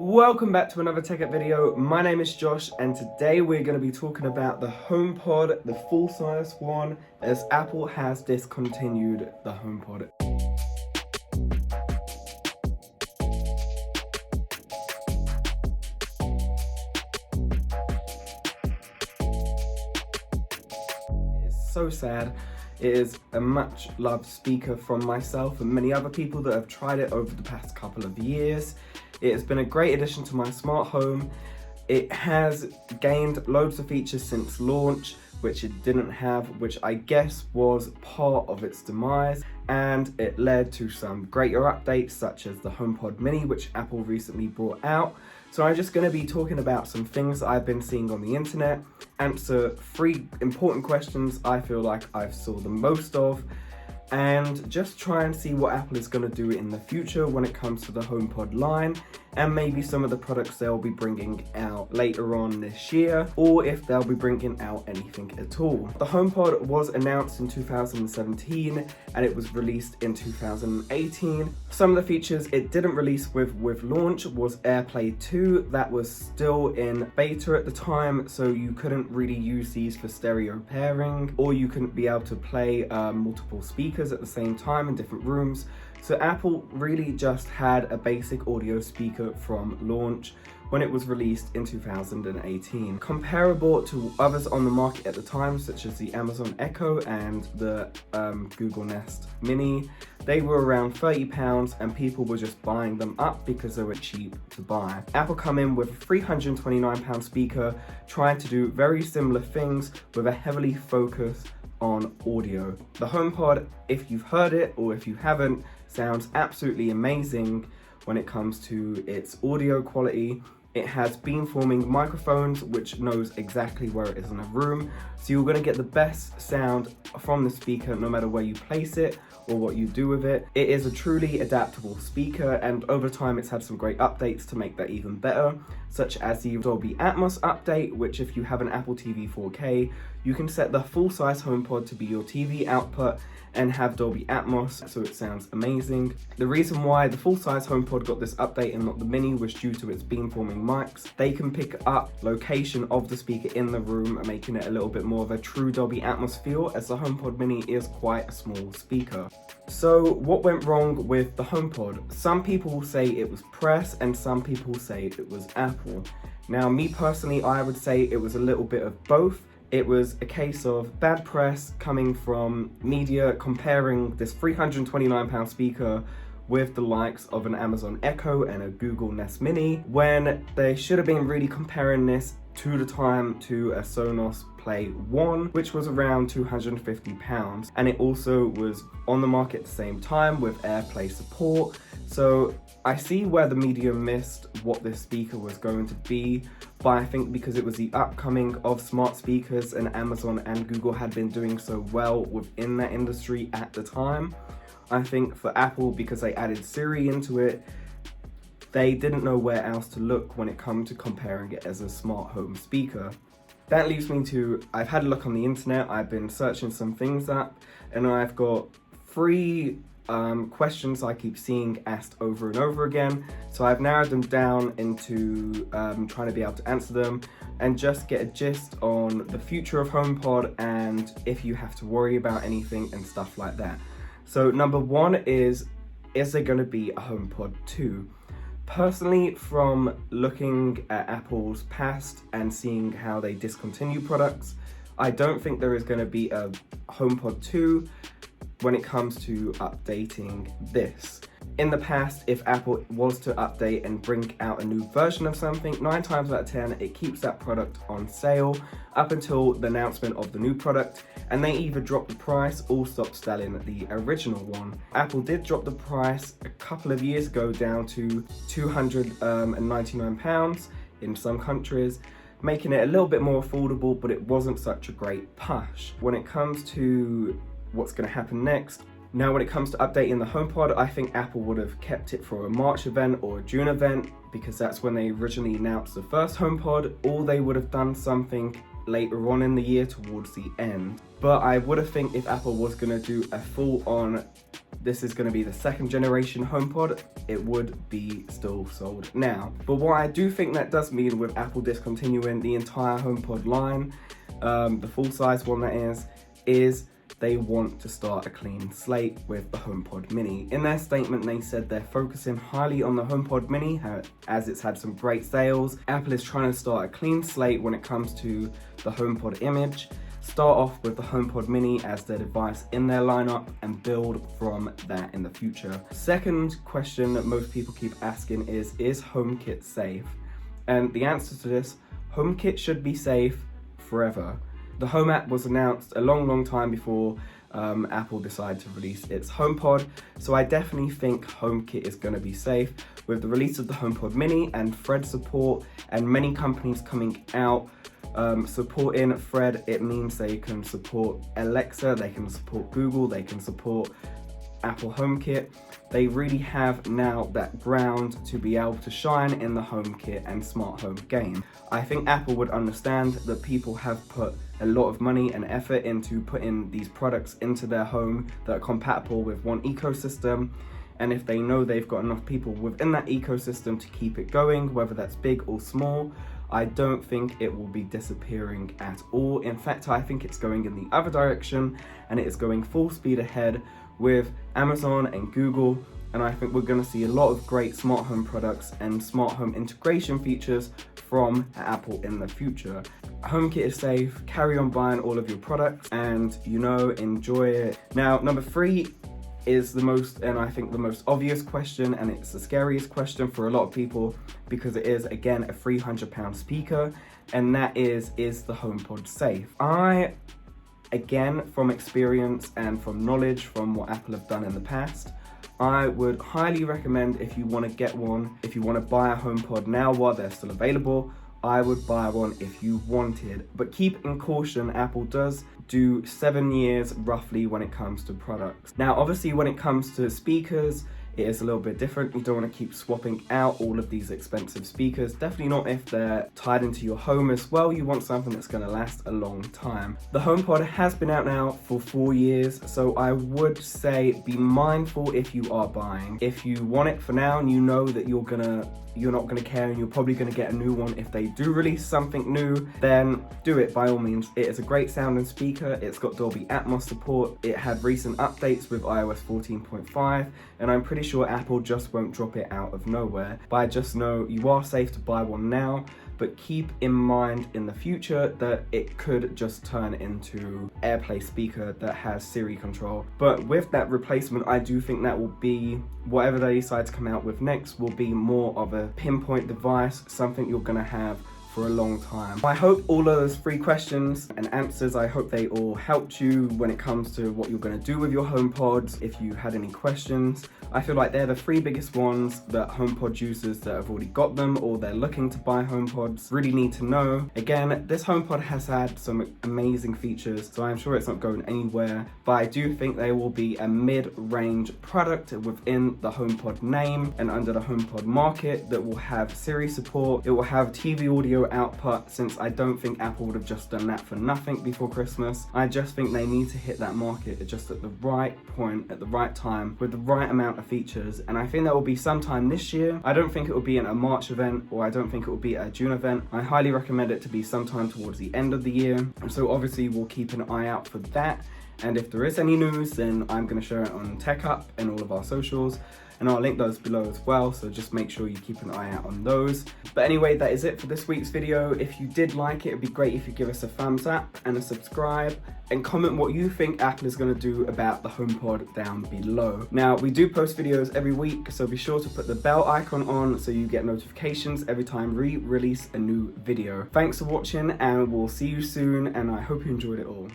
Welcome back to another Tech Up video. My name is Josh and today we're going to be talking about the HomePod, the full-size one, as Apple has discontinued the HomePod. It's so sad. It is a much loved speaker from myself and many other people that have tried it over the past couple of years. It has been a great addition to my smart home. It has gained loads of features since launch, which it didn't have, which I guess was part of its demise. And it led to some greater updates such as the HomePod Mini, which Apple recently brought out. So I'm just going to be talking about some things I've been seeing on the internet, answer 3 important questions I feel like I've saw the most of, and just try and see what Apple is going to do in the future when it comes to the HomePod line, and maybe some of the products they'll be bringing out later on this year, or if they'll be bringing out anything at all. The HomePod was announced in 2017 and it was released in 2018. Some of the features it didn't release with launch was AirPlay 2. That was still in beta at the time, so you couldn't really use these for stereo pairing, or you couldn't be able to play multiple speakers at the same time in different rooms. So Apple really just had a basic audio speaker from launch when it was released in 2018. Comparable to others on the market at the time, such as the Amazon Echo and the Google Nest Mini, they were around £30 and people were just buying them up because they were cheap to buy. Apple come in with a £329 speaker, trying to do very similar things with a heavily focused on audio. The HomePod, if you've heard it or if you haven't, sounds absolutely amazing when it comes to its audio quality. It has beamforming microphones which knows exactly where it is in a room, so you're going to get the best sound from the speaker no matter where you place it or what you do with it. It is a truly adaptable speaker, and over time it's had some great updates to make that even better, such as the Dolby Atmos update, which if you have an Apple TV 4K, you can set the full-size HomePod to be your TV output and have Dolby Atmos, so it sounds amazing. The reason why the full-size HomePod got this update and not the Mini was due to its beamforming mics. They can pick up location of the speaker in the room, making it a little bit more of a true Dolby Atmos feel, as the HomePod Mini is quite a small speaker. So what went wrong with the HomePod? Some people will say it was press and some people say it was Apple. Now me personally, I would say it was a little bit of both. It was a case of bad press coming from media comparing this £329 speaker with the likes of an Amazon Echo and a Google Nest Mini, when they should have been really comparing this to the time to a Sonos Play 1, which was around £250, and it also was on the market at the same time with AirPlay support. So I see where the media missed what this speaker was going to be, but I think because it was the upcoming of smart speakers and Amazon and Google had been doing so well within that industry at the time, I think for Apple, because they added Siri into it, they didn't know where else to look when it comes to comparing it as a smart home speaker. That leaves me to, I've had a look on the internet, I've been searching some things up, and I've got 3 questions I keep seeing asked over and over again. So I've narrowed them down into trying to be able to answer them and just get a gist on the future of HomePod and if you have to worry about anything and stuff like that. So number 1 is there going to be a HomePod 2? Personally, from looking at Apple's past and seeing how they discontinue products, I don't think there is going to be a HomePod 2 when it comes to updating this. In the past, if Apple was to update and bring out a new version of something, 9 times out of 10, it keeps that product on sale up until the announcement of the new product, and they either drop the price or stop selling the original one. Apple did drop the price a couple of years ago down to £299 in some countries, making it a little bit more affordable, but it wasn't such a great push. When it comes to what's going to happen next, now when it comes to updating the HomePod, I think Apple would have kept it for a March event or a June event, because that's when they originally announced the first HomePod, or they would have done something later on in the year towards the end. But I would have think if Apple was going to do a full-on this is going to be the second generation HomePod, it would be still sold now. But what I do think that does mean with Apple discontinuing the entire HomePod line, the full size one that is they want to start a clean slate with the HomePod Mini. In their statement, they said they're focusing highly on the HomePod Mini as it's had some great sales. Apple is trying to start a clean slate when it comes to the HomePod image. Start off with the HomePod Mini as their device in their lineup and build from that in the future. Second question that most people keep asking is HomeKit safe? And the answer to this, HomeKit should be safe forever. The Home app was announced a long time before Apple decided to release its HomePod, so I definitely think HomeKit is going to be safe. With the release of the HomePod Mini and Fred support and many companies coming out supporting Fred, it means they can support Alexa, they can support Google, they can support Apple HomeKit. They really have now that ground to be able to shine in the HomeKit and smart home game. I think Apple would understand that people have put a lot of money and effort into putting these products into their home that are compatible with one ecosystem. And if they know they've got enough people within that ecosystem to keep it going, whether that's big or small, I don't think it will be disappearing at all. In fact, I think it's going in the other direction, and it is going full speed ahead with Amazon and Google, and I think we're going to see a lot of great smart home products and smart home integration features from Apple in the future. HomeKit is safe, carry on buying all of your products and enjoy it. Now, number 3 is the most, and I think the most obvious question, and it's the scariest question for a lot of people because it is again a £300 speaker, and that is the HomePod safe? Again, from experience and from knowledge from what Apple have done in the past, I would highly recommend, if you want to get one, if you want to buy a HomePod now while they're still available, I would buy one if you wanted. But keep in caution, Apple does do 7 years roughly when it comes to products. Now, obviously, when it comes to speakers, it is a little bit different. You don't want to keep swapping out all of these expensive speakers. Definitely not if they're tied into your home as well. You want something that's going to last a long time. The HomePod has been out now for 4 years, so I would say be mindful if you are buying. If you want it for now and you know that you're not gonna care and you're probably gonna get a new one if they do release something new, then do it by all means. It is a great sounding speaker. It's got Dolby Atmos support. It had recent updates with iOS 14.5, and I'm pretty sure Apple just won't drop it out of nowhere. But I just know you are safe to buy one now, but keep in mind in the future that it could just turn into AirPlay speaker that has Siri control. But with that replacement, I do think that will be, whatever they decide to come out with next, will be more of a pinpoint device, something you're gonna have for a long time. I hope all of those 3 questions and answers, I hope they all helped you when it comes to what you're going to do with your HomePods. If you had any questions, I feel like they're the 3 biggest ones that HomePod users that have already got them or they're looking to buy HomePods really need to know. Again, this HomePod has had some amazing features, so I'm sure it's not going anywhere, but I do think they will be a mid-range product within the HomePod name and under the HomePod market that will have Siri support. It will have TV audio output, since I don't think Apple would have just done that for nothing before Christmas. I just think they need to hit that market just at the right point, at the right time, with the right amount of features, and I think that will be sometime this year. I don't think it will be in a March event, or I don't think it will be a June event. I highly recommend it to be sometime towards the end of the year, and so obviously we'll keep an eye out for that. And if there is any news, then I'm going to share it on TechUp and all of our socials, and I'll link those below as well, so just make sure you keep an eye out on those. But anyway, that is it for this week's video. If you did like it, it'd be great if you give us a thumbs up and a subscribe, and comment what you think Apple is going to do about the HomePod down below. Now, we do post videos every week, so be sure to put the bell icon on so you get notifications every time we release a new video. Thanks for watching, and we'll see you soon, and I hope you enjoyed it all.